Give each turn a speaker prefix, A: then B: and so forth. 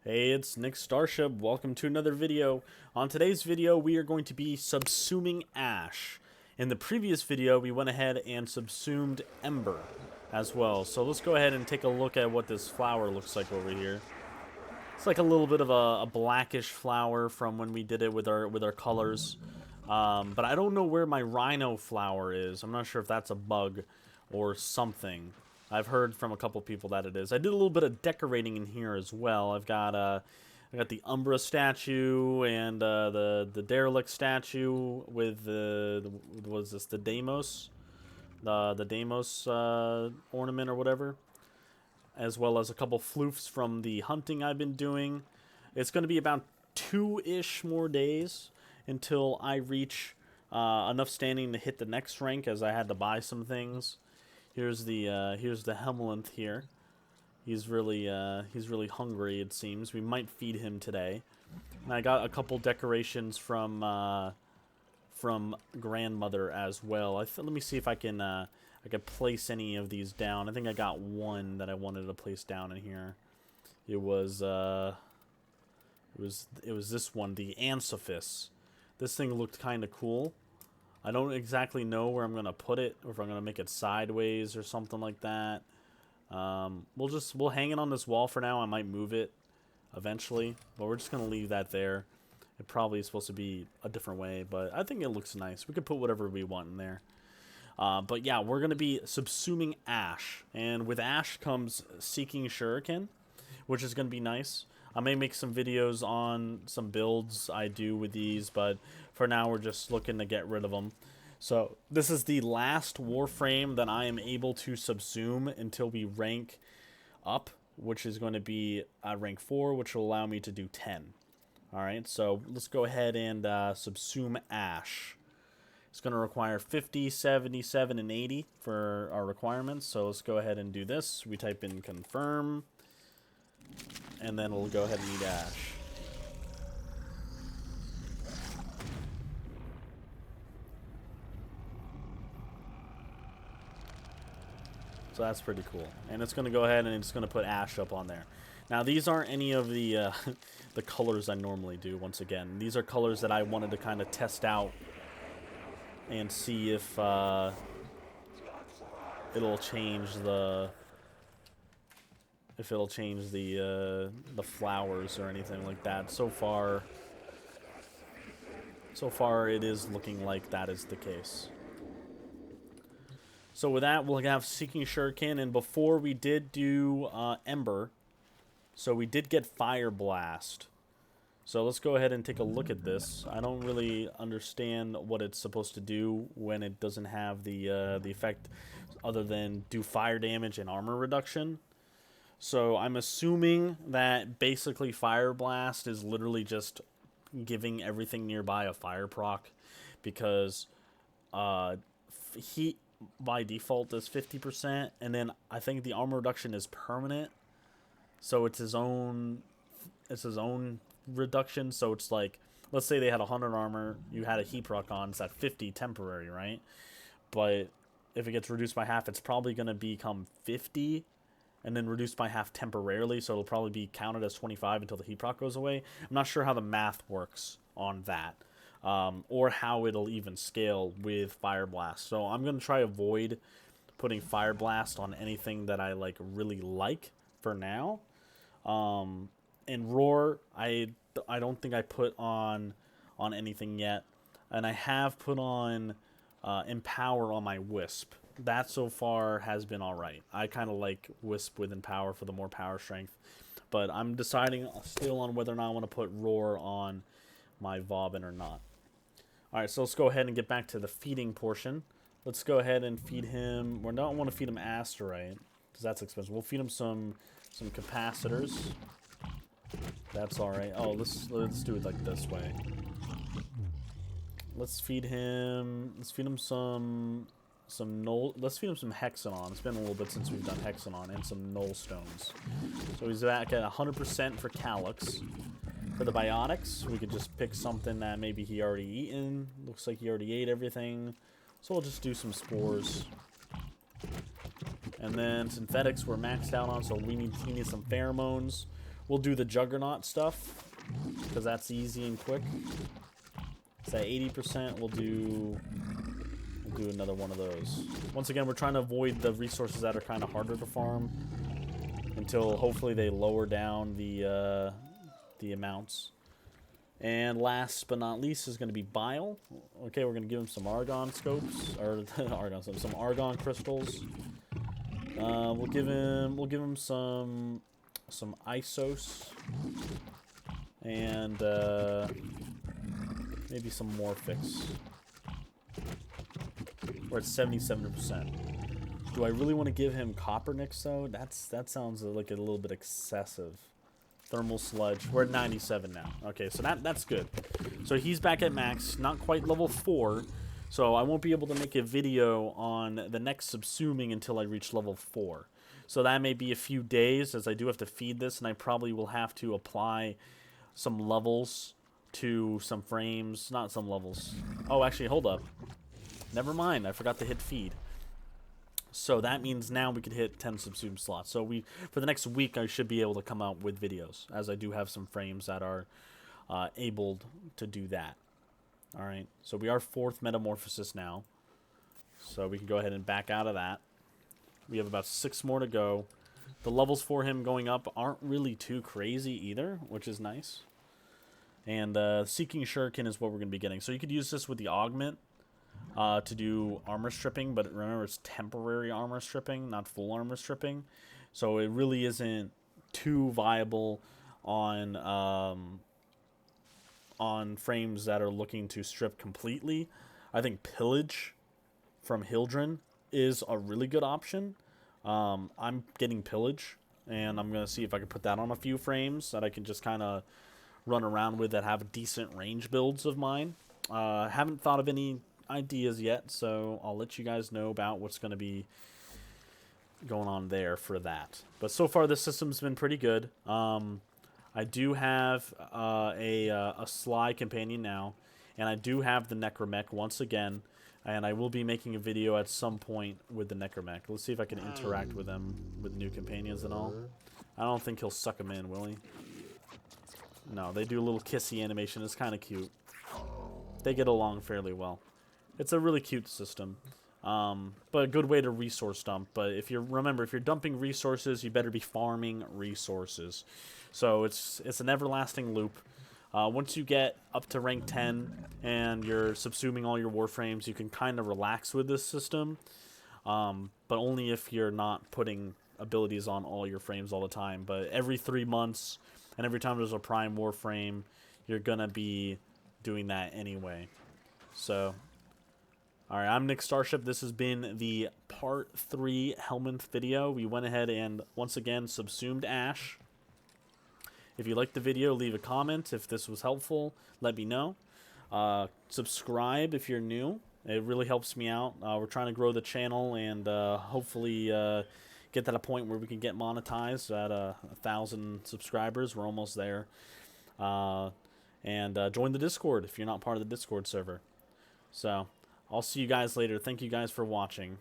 A: Hey, it's Nick Starship. Welcome to another video. On today's video, we are going to be subsuming ash. In the previous video, we went ahead and subsumed ember as well. So let's go ahead and take a look at what this flower looks like over here. It's like a little bit of a blackish flower from when we did it with our colors. But I don't know where my rhino flower is. I'm not sure if that's a bug or something. I've heard from a couple people that it is. I did a little bit of decorating in here as well. I got the Umbra statue and the derelict statue with the was this the Deimos, the Deimos ornament or whatever, as well as a couple floofs from the hunting I've been doing. It's going to be about 2-ish more days until I reach enough standing to hit the next rank, as I had to buy some things. Here's the Helminth here. He's really hungry, it seems. We might feed him today. And I got a couple decorations from grandmother as well. Let me see if I can place any of these down. I think I got one that I wanted to place down in here. It was this one, the Ansophis. This thing looked kind of cool. I don't exactly know where I'm going to put it, or if I'm going to make it sideways or something like that. We'll hang it on this wall for now. I might move it eventually, but we're just going to leave that there. It probably is supposed to be a different way, but I think it looks nice. We could put whatever we want in there. But yeah, we're going to be subsuming ash, and with ash comes seeking shuriken, which is going to be nice. I may make some videos on some builds I do with these, but for now we're just looking to get rid of them. So this is the last warframe that I am able to subsume until we rank up, which is going to be rank 4, which will allow me to do 10. Alright, so let's go ahead and subsume ash. It's going to require 50, 77, and 80 for our requirements, so let's go ahead and do this. We type in confirm, and then we'll go ahead and eat ash. So that's pretty cool. And it's going to go ahead and it's going to put ash up on there. Now, these aren't any of the the colors I normally do, once again. These are colors that I wanted to kind of test out and see if it'll change the the flowers or anything like that. So far it is looking like that is the case. So with that, we'll have Seeking Shuriken, and before we did do Ember, so we did get FIREBLAST. So let's go ahead and take a look at this. I don't really understand what it's supposed to do when it doesn't have the effect other than do fire damage and armor reduction. So I'm assuming that basically FIREBLAST is literally just giving everything nearby a fire proc, because heat by default is 50%, and then I think the armor reduction is permanent, so it's his own reduction. So it's like, let's say they had 100 armor, you had a heat proc on, it's at 50 temporary, right? But if it gets reduced by half, it's probably going to become 50 and then reduced by half temporarily, so it'll probably be counted as 25 until the heat proc goes away. I'm not sure how the math works on that, or how it'll even scale with FIREBLAST. So I'm going to try avoid putting FIREBLAST on anything that I really like for now. And Roar, I don't think I put on anything yet, and I have put on Empower on my Wisp. That so far has been alright. I kind of like Wisp with Empower for the more power strength, but I'm deciding still on whether or not I want to put Roar on my Vauban or not. Alright, so let's go ahead and get back to the feeding portion. Let's go ahead and feed him. We don't want to feed him Asterite, because that's expensive. We'll feed him some capacitors. That's alright. Oh, let's do it like this way. Let's feed him some let's feed him some Hexanon. It's been a little bit since we've done Hexanon, and some Null Stones. So he's back at 100% for Calyx. For the biotics, we could just pick something that maybe he already eaten. Looks like he already ate everything. So we'll just do some spores. And then synthetics we're maxed out on, so he needs some pheromones. we'll do the Juggernaut stuff, because that's easy and quick. So at 80%, we'll do another one of those. Once again, we're trying to avoid the resources that are kind of harder to farm until hopefully they lower down the amounts. And last but not least is going to be Bile. Okay, we're going to give him some Argon scopes, or some Argon crystals. We'll give him some Isos, and maybe some Morphix. We're at 77%. Do I really want to give him Copernix though? That sounds like a little bit excessive. Thermal Sludge. We're at 97 now. Okay, so that's good. So he's back at max, not quite level 4. So I won't be able to make a video on the next subsuming until I reach level 4. So that may be a few days, as I do have to feed this, and I probably will have to apply some levels to some frames. Not some levels. Oh, actually, hold up. Never mind. I forgot to hit feed. So that means now we could hit 10 subsume slots. So for the next week, I should be able to come out with videos, as I do have some frames that are able to do that. All right. So we are 4th Metamorphosis now. So we can go ahead and back out of that. We have about 6 more to go. The levels for him going up aren't really too crazy either, which is nice. And Seeking Shuriken is what we're going to be getting. So you could use this with the Augment to do armor stripping, but remember it's temporary armor stripping, not full armor stripping. So it really isn't too viable on frames that are looking to strip completely. I think Pillage from Hildren is a really good option. I'm getting Pillage, and I'm going to see if I can put that on a few frames that I can just kind of run around with that have decent range builds of mine. Haven't thought of any ideas yet, so I'll let you guys know about what's going to be going on there for that. But so far, the system's been pretty good. I do have a Sly companion now, and I do have the Necromech once again, and I will be making a video at some point with the Necromech. Let's see if I can interact with them with new companions and all. I don't think he'll suck them in, will he? No, they do a little kissy animation. It's kind of cute. They get along fairly well. It's a really cute system, but a good way to resource dump. But if you're dumping resources, you better be farming resources. So it's an everlasting loop. Once you get up to rank 10 and you're subsuming all your warframes, you can kind of relax with this system, but only if you're not putting abilities on all your frames all the time. But every 3 months and every time there's a prime warframe, you're gonna be doing that anyway. So. Alright, I'm Nick Starship. This has been the Part 3 Helminth video. We went ahead and, once again, subsumed Ash. If you liked the video, leave a comment. If this was helpful, let me know. Subscribe if you're new. It really helps me out. We're trying to grow the channel and hopefully get to a point where we can get monetized at 1,000 subscribers. We're almost there. And join the Discord if you're not part of the Discord server. So, I'll see you guys later. Thank you guys for watching.